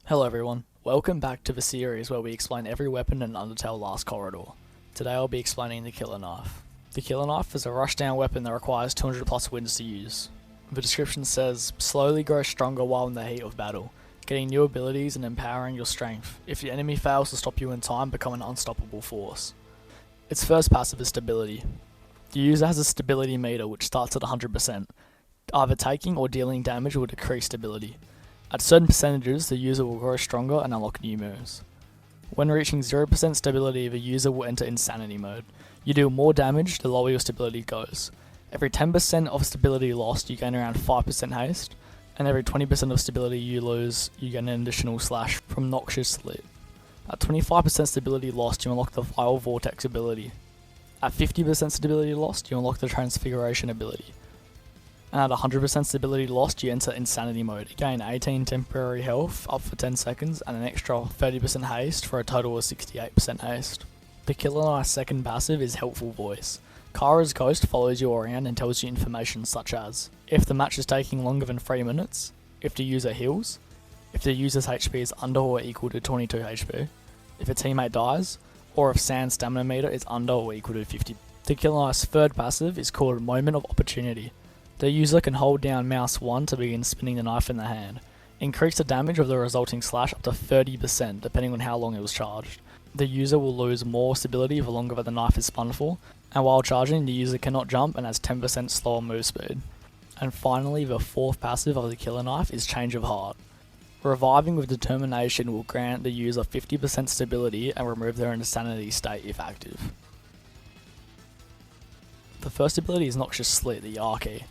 Hello everyone, welcome back to the series where we explain every weapon in Undertale Last Corridor. Today I'll be explaining the Killer Knife. The Killer Knife is a rushdown weapon that requires 200 plus wins to use. The description says, slowly grow stronger while in the heat of battle, getting new abilities and empowering your strength. If the enemy fails to stop you in time, become an unstoppable force. Its first passive is stability. The user has a stability meter which starts at 100%. Either taking or dealing damage will decrease stability. At certain percentages, the user will grow stronger and unlock new moves. When reaching 0% stability, the user will enter insanity mode. You deal more damage the lower your stability goes. Every 10% of stability lost, you gain around 5% haste, and every 20% of stability you lose, you gain an additional slash from Noxious Slit. At 25% stability lost, you unlock the Vile Vortex ability. At 50% stability lost, you unlock the Transfiguration ability. And at 100% stability lost, you enter Insanity mode. You gain 18 temporary health up for 10 seconds and an extra 30% haste for a total of 68% haste. The Killer Knife's second passive is Helpful Voice. Kara's ghost follows you around and tells you information such as if the match is taking longer than 3 minutes, if the user heals, if the user's HP is under or equal to 22 HP, if a teammate dies, or if Sand's stamina meter is under or equal to 50. The Killer Knife's third passive is called Moment of Opportunity. The user can hold down mouse 1 to begin spinning the knife in the hand. Increase the damage of the resulting slash up to 30% depending on how long it was charged. The user will lose more stability the longer that the knife is spun for, and while charging the user cannot jump and has 10% slower move speed. And finally, the fourth passive of the Killer Knife is Change of Heart. Reviving with Determination will grant the user 50% stability and remove their insanity state if active. The first ability is Noxious Slit, the R key.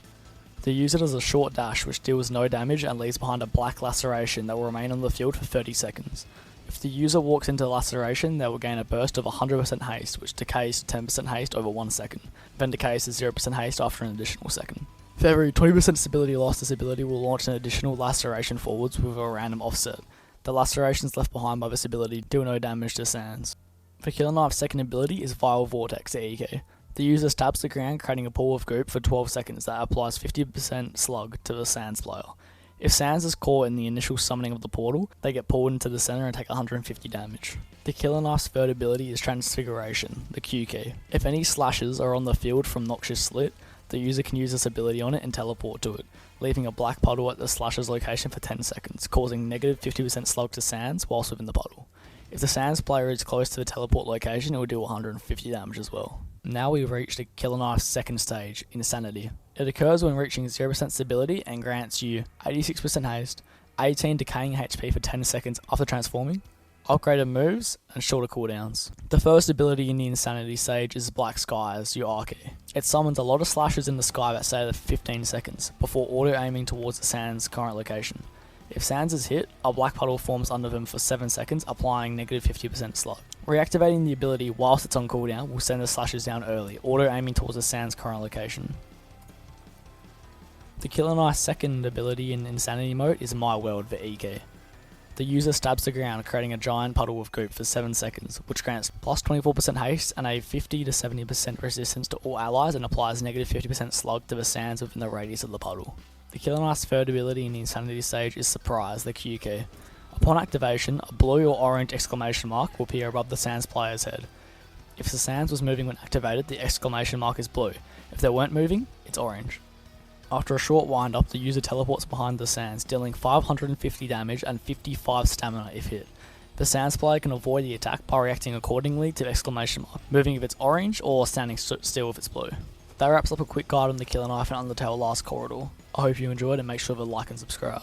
The user does a short dash which deals no damage and leaves behind a black laceration that will remain on the field for 30 seconds. If the user walks into the laceration, they will gain a burst of 100% haste, which decays to 10% haste over 1 second, then decays to 0% haste after an additional second. For every 20% stability lost, this ability will launch an additional laceration forwards with a random offset. The lacerations left behind by this ability deal no damage to Sans. The Killer Knife's second ability is Vile Vortex, the E key. The user stabs the ground, creating a pool of goop for 12 seconds that applies 50% slug to the Sans player. If Sans is caught in the initial summoning of the portal, they get pulled into the center and take 150 damage. The Killer Knife's third ability is Transfiguration, the Q key. If any slashes are on the field from Noxious Slit, the user can use this ability on it and teleport to it, leaving a black puddle at the slasher's location for 10 seconds, causing negative 50% slug to Sans whilst within the puddle. If the Sans player is close to the teleport location, it will do 150 damage as well. Now we've reached the Killer Knife's second stage, Insanity. It occurs when reaching 0% stability and grants you 86% haste, 18 decaying HP for 10 seconds after transforming, upgraded moves, and shorter cooldowns. The first ability in the Insanity stage is Black Skies, your R key. It summons a lot of slashes in the sky that stay there for 15 seconds, before auto-aiming towards the Sans' current location. If Sans is hit, a black puddle forms under them for 7 seconds, applying negative 50% slug. Reactivating the ability whilst it's on cooldown will send the slashes down early, auto-aiming towards the Sans' current location. The Killer Knife's second ability in Insanity mode is My World, the E key. The user stabs the ground, creating a giant puddle of goop for 7 seconds, which grants plus 24% haste and a 50 to 70% resistance to all allies and applies negative 50% slug to the Sans within the radius of the puddle. The Killer Knife's third ability in the Insanity stage is Surprise, the Q key. Upon activation, a blue or orange exclamation mark will appear above the Sans player's head. If the Sans was moving when activated, the exclamation mark is blue. If they weren't moving, it's orange. After a short wind up, the user teleports behind the Sans, dealing 550 damage and 55 stamina if hit. The Sans player can avoid the attack by reacting accordingly to the exclamation mark, moving if it's orange or standing still if it's blue. That wraps up a quick guide on the Killer Knife and Undertale Last Corridor. I hope you enjoyed and make sure to like and subscribe.